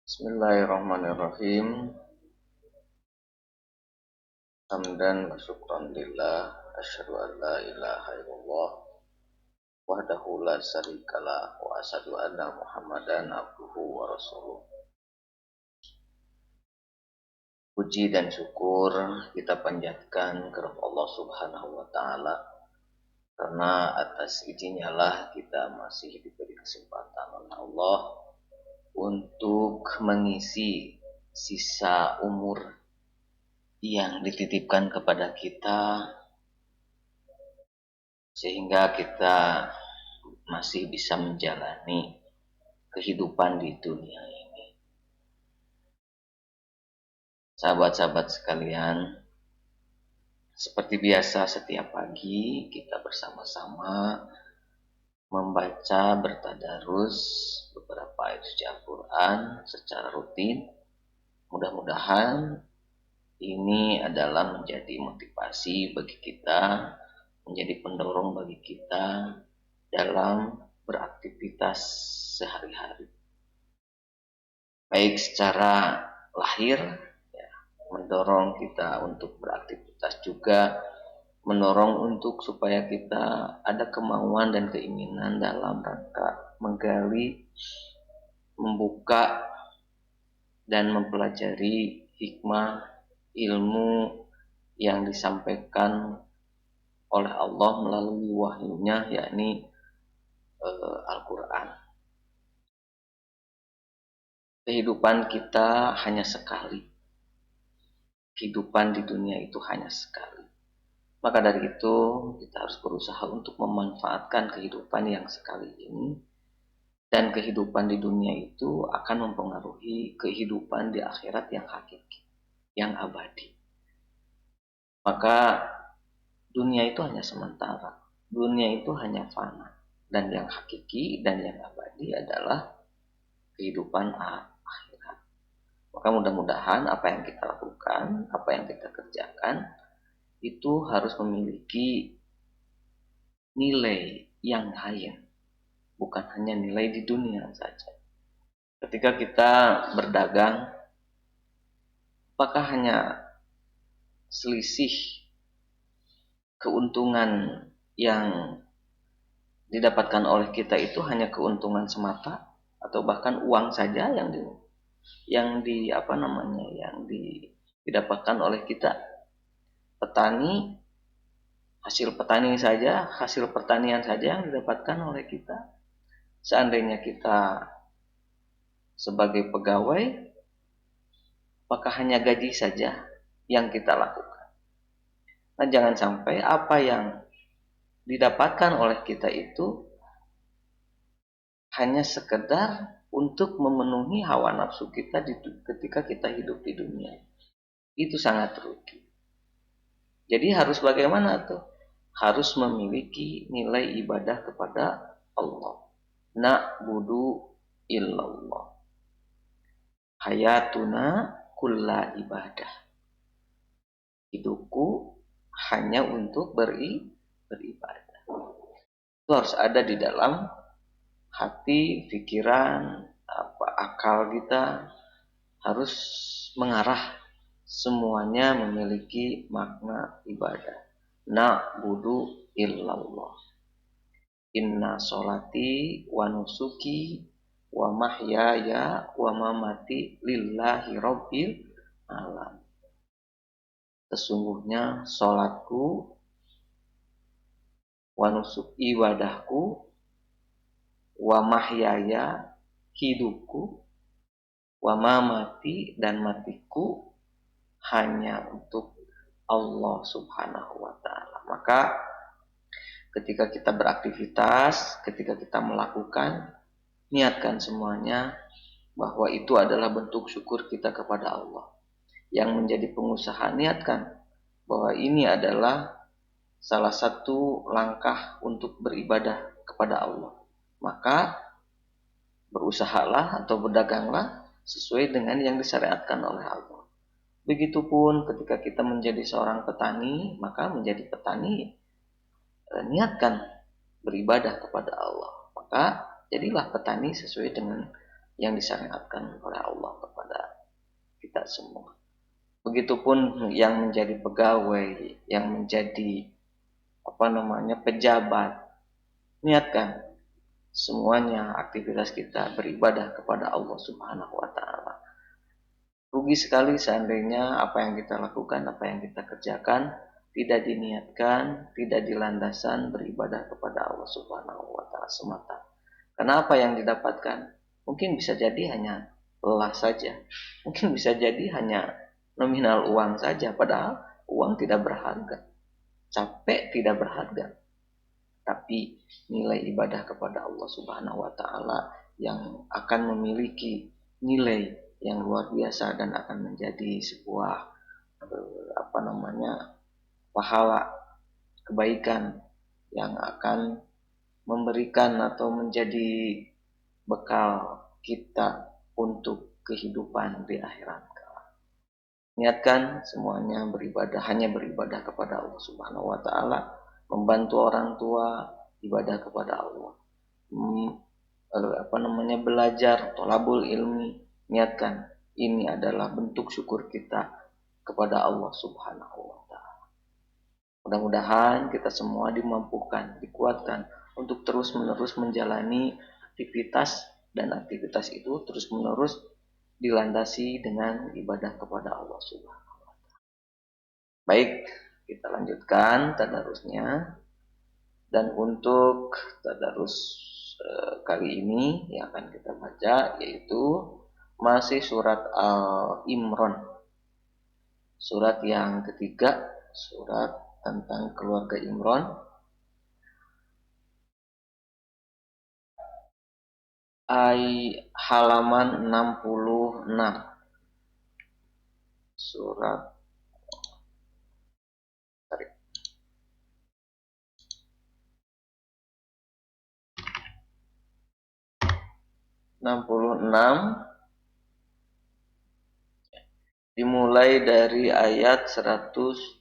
Bismillahirrahmanirrahim. Hamdan wa syukran lillah. Asyhadu an la ilaha illallah wahdahu la syarikalah wa asyhadu anna Muhammadan abduhu wa rasuluh. Puji dan syukur kita panjatkan kepada Allah Subhanahu wa taala karena atas izinnya lah kita masih diberi kesempatan oleh Allah untuk mengisi sisa umur yang dititipkan kepada kita sehingga kita masih bisa menjalani kehidupan di dunia ini. Sahabat-sahabat sekalian, seperti biasa setiap pagi kita bersama-sama membaca bertadarus beberapa ayat suci Al-Quran secara rutin. Mudah-mudahan ini adalah menjadi motivasi bagi kita, menjadi pendorong bagi kita dalam beraktivitas sehari-hari. Baik secara lahir, ya, mendorong kita untuk beraktivitas juga, mendorong untuk supaya kita ada kemauan dan keinginan dalam rangka menggali, membuka, dan mempelajari hikmah ilmu yang disampaikan oleh Allah melalui wahyunya, yakni Al-Quran. Kehidupan kita hanya sekali. Kehidupan di dunia itu hanya sekali. Maka dari itu kita harus berusaha untuk memanfaatkan kehidupan yang sekali ini. Dan kehidupan di dunia itu akan mempengaruhi kehidupan di akhirat yang hakiki, yang abadi. Maka dunia itu hanya sementara. Dunia itu hanya fana. Dan yang hakiki dan yang abadi adalah kehidupan akhirat. Maka mudah-mudahan apa yang kita lakukan, apa yang kita kerjakan, itu harus memiliki nilai yang lain. Bukan hanya nilai di dunia saja. Ketika kita berdagang, apakah hanya selisih keuntungan yang didapatkan oleh kita itu hanya keuntungan semata, atau bahkan uang saja yang didapatkan oleh kita? Petani, hasil pertanian saja yang didapatkan oleh kita. Seandainya kita sebagai pegawai, apakah hanya gaji saja yang kita lakukan? Nah, jangan sampai apa yang didapatkan oleh kita itu hanya sekedar untuk memenuhi hawa nafsu kita ketika kita hidup di dunia. Itu sangat rugi. Jadi harus bagaimana tuh? Harus memiliki nilai ibadah kepada Allah. Na'budu illallah. Hayatuna kulla ibadah. Hidupku hanya untuk beribadah. Itu harus ada di dalam hati, pikiran, akal kita harus mengarah, semuanya memiliki makna ibadah. Na'budu illallah. Inna sholati wa nusuki wa mahyaya wa mamati lillahi rabbil alamin. Sesungguhnya sholatku, wa nusuk ibadahku, wa mahyaya hidupku, wa mamati dan matiku hanya untuk Allah Subhanahu wa ta'ala. Maka ketika kita beraktivitas, ketika kita melakukan, niatkan semuanya bahwa itu adalah bentuk syukur kita kepada Allah. Yang menjadi pengusaha, niatkan bahwa ini adalah salah satu langkah untuk beribadah kepada Allah. Maka berusahalah atau berdaganglah sesuai dengan yang disyariatkan oleh Allah. Begitupun ketika kita menjadi seorang petani, maka menjadi petani niatkan beribadah kepada Allah. Maka jadilah petani sesuai dengan yang disyariatkan oleh Allah kepada kita semua. Begitupun yang menjadi pegawai, yang menjadi pejabat, niatkan semuanya aktivitas kita beribadah kepada Allah Subhanahu wa taala. Rugi sekali seandainya apa yang kita lakukan, apa yang kita kerjakan tidak diniatkan, tidak dilandasan beribadah kepada Allah Subhanahu wa taala semata. Karena apa yang didapatkan mungkin bisa jadi hanya lelah saja. Mungkin bisa jadi hanya nominal uang saja, padahal uang tidak berharga. Capek tidak berharga. Tapi nilai ibadah kepada Allah Subhanahu wa taala yang akan memiliki nilai yang luar biasa dan akan menjadi sebuah pahala kebaikan yang akan memberikan atau menjadi bekal kita untuk kehidupan di akhirat. Niatkan semuanya hanya beribadah kepada Allah Subhanahu wa taala, membantu orang tua, ibadah kepada Allah. Belajar thalabul ilmi, niatkan ini adalah bentuk syukur kita kepada Allah Subhanahu wa taala. Mudah-mudahan kita semua dimampukan, dikuatkan untuk terus-menerus menjalani aktivitas, dan aktivitas itu terus-menerus dilandasi dengan ibadah kepada Allah Subhanahu wa taala. Baik, kita lanjutkan tadarusnya. Dan untuk tadarus kali ini yang akan kita baca yaitu masih surat Al-Imran. Surat yang ketiga, surat tentang keluarga Imran. Halaman 66. Surat 66 dimulai dari ayat 122.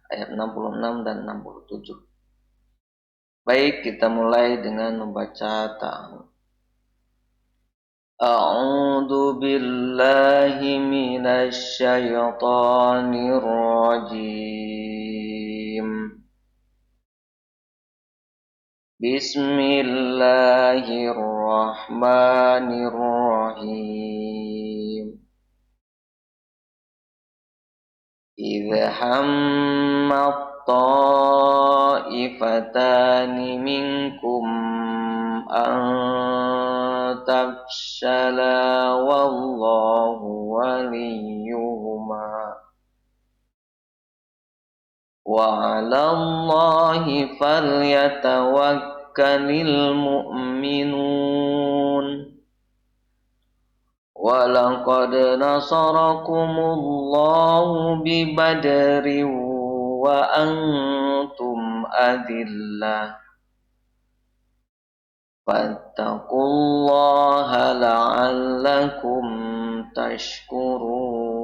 Ayat 66 dan 67. Baik, kita mulai dengan membaca ta'awudz. A'udzu billahi minasy syaithanir rajim. Bismillahirrahmanirrahim. Idza hammat ta'ifatani minkum an tafshala wallahu waliyuhuma wa 'alallahi falyatawakkalul mu'minun. وَلَقَدْ نَصَرَكُمُ اللَّهُ بِبَدْرٍ وَأَنْتُمْ أَذِلَّةٌ فَاتَّقُوا اللَّهَ لَعَلَّكُمْ تَشْكُرُونَ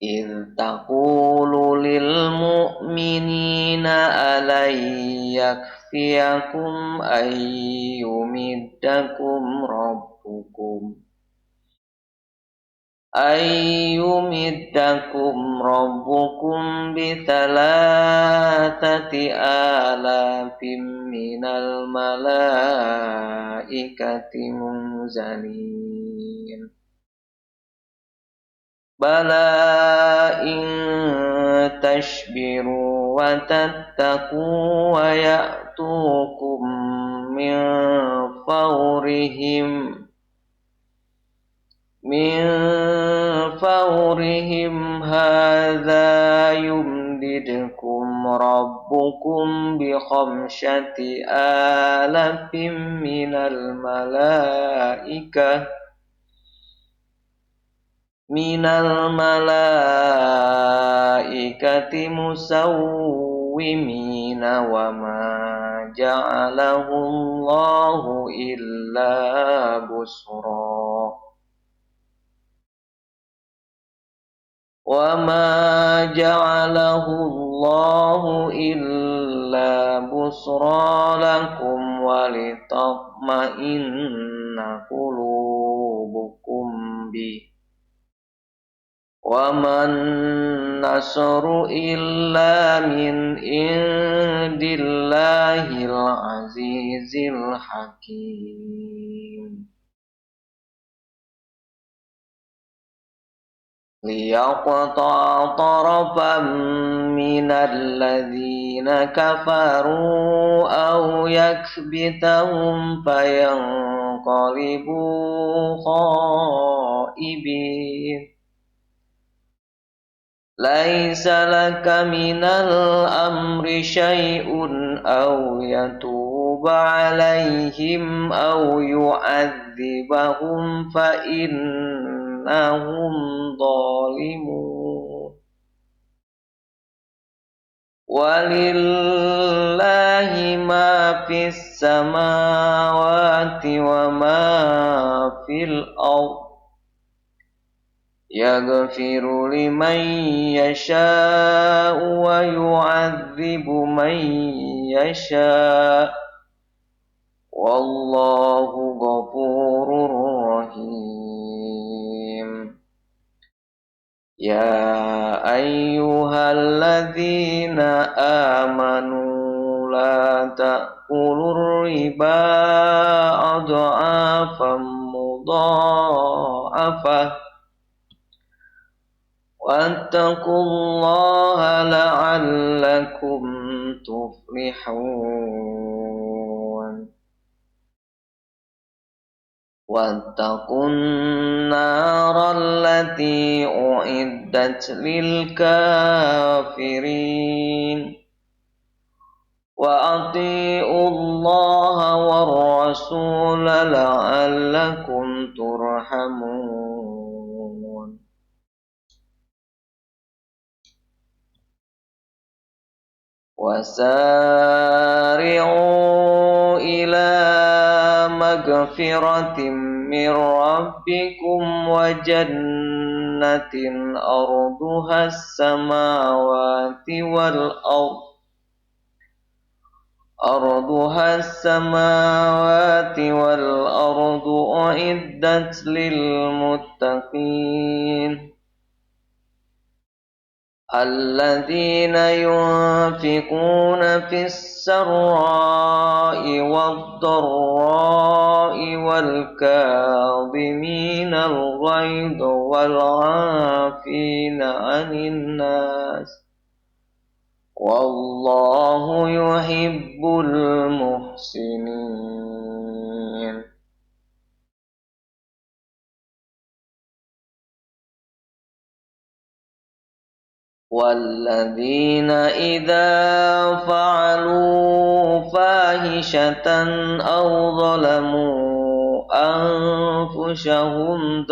إِذْ تَقُولُ لِلْمُؤْمِنِينَ أَلَنْ يَكْفِيَكُمْ أَنْ يُمِدَّكُمْ رَبُّكُمْ بِثَلَاثَةِ آلَافٍ مِنَ الْمَلَائِكَةِ مُنْزَلِينَ بَلَى إِن تَصْبِرُوا وَتَتَّقُوا وَيَأْتُوكُم مِّن فَوْرِهِمْ هَٰذَا يُمْدِدْكُمْ رَبُّكُمْ بِخَمْسَةِ آلَافٍ مِّنَ الْمَلَائِكَةِ مُسَوِّمِينَ وَمَا جَعَلَهُ اللَّهُ إِلَّا إلا بشرى لكم ولتطمئن قلوبكم به وما النصر إلا من عند الله العزيز الحكيم ليقطع طرفا من الذين كفروا أو يكبتهم فينقلبوا خائبين ليس لك من الأمر شيء أو يتوب عليهم أو يعذبهم فإنهم ظالمون ولله ما في السماوات وما في الأرض يغفر لمن يشاء ويعذب من يشاء والله غفور رحيم يا أيها الذين آمنوا لا تأكلوا الربا أضعافا مضاعفة واتقوا الله لعلكم تفلحون واتقوا النار التي أعدت للكافرين وأطيعوا الله والرسول لعلكم ترحمون وسارعوا إلى مغفرة من ربكم وجنة أرضها السماوات والأرض أعدت للمتقين الذين ينفقون في السراء والضراء والكاظمين الغيظ والعافين عن الناس والله يحب المحسنين والذين إذا فعلوا فاحشة أو ظلموا أنفسهم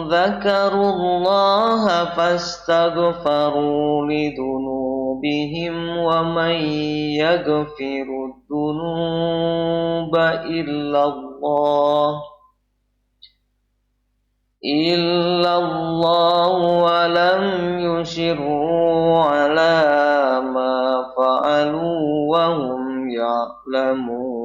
ذكروا الله فاستغفروا لذنوبهم ومن يغفر الذنوب إلا الله ولم يصروا على ما فعلوا وهم يعلمون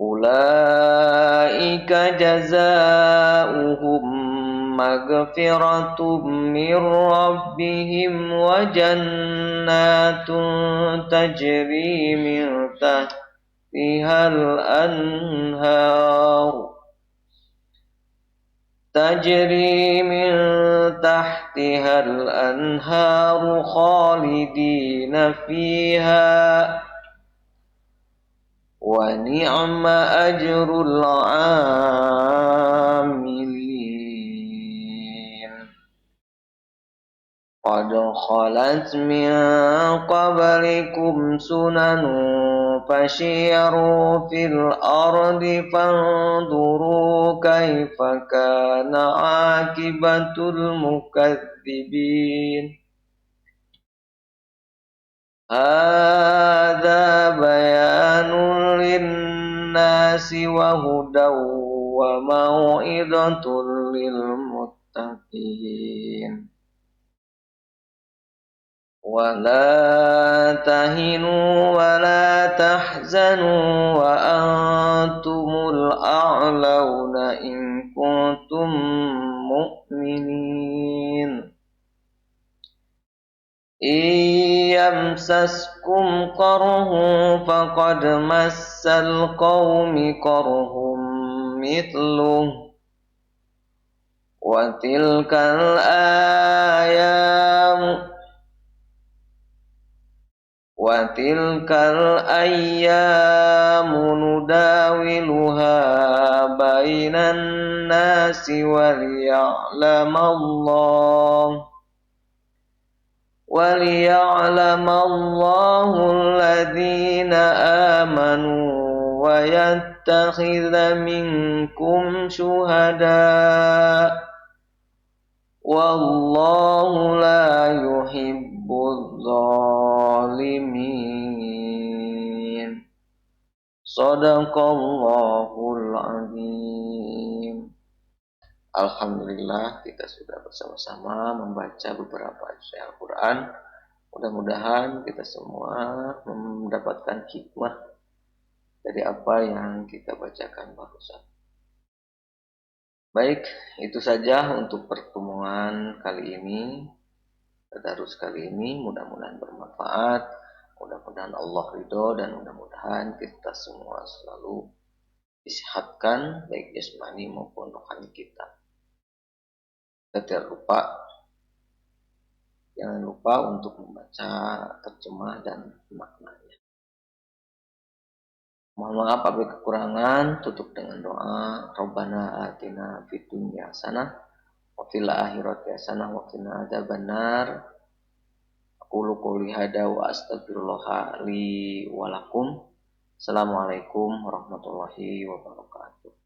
أولئك جزاؤهم مغفرة من ربهم وجنات تجري من تحتها الأنهار خالدين فيها ونعم أجر العاملين قد خلت من قبلكم سنن فسيروا في الأرض فانظروا كيف كان عاقبة المكذبين هذا بيان للناس وهدى وموعظة للمتقين ولا تهنوا ولا تحزنوا وأنتم الأعلون إن كنتم مؤمنين إن يمسسكم قرح فقد مس القوم قرح مثله وتلك الأيام نداولها بين الناس وليعلم الله الذين آمنوا ويتخذ منكم شهداء والله لا يحب الظالمين Sadaqallahul azim. Alhamdulillah kita sudah bersama-sama membaca beberapa ayat Al-Quran. Mudah-mudahan kita semua mendapatkan hikmah dari apa yang kita bacakan barusan. Baik, itu saja untuk pertemuan kali ini. Tadarus kali ini mudah-mudahan bermanfaat. Mudah-mudahan Allah ridho dan mudah-mudahan kita semua selalu disehatkan baik jasmani maupun rohani kita. Jangan lupa untuk membaca terjemah dan maknanya. Mohon maaf apabila kekurangan, tutup dengan doa. Rabbana atina fid dunya hasanah wa fil akhirati hasanah wa qina adzabannar. Aqulu qouli hada wa astaghfirullah li wa lakum. Assalamualaikum warahmatullahi wabarakatuh.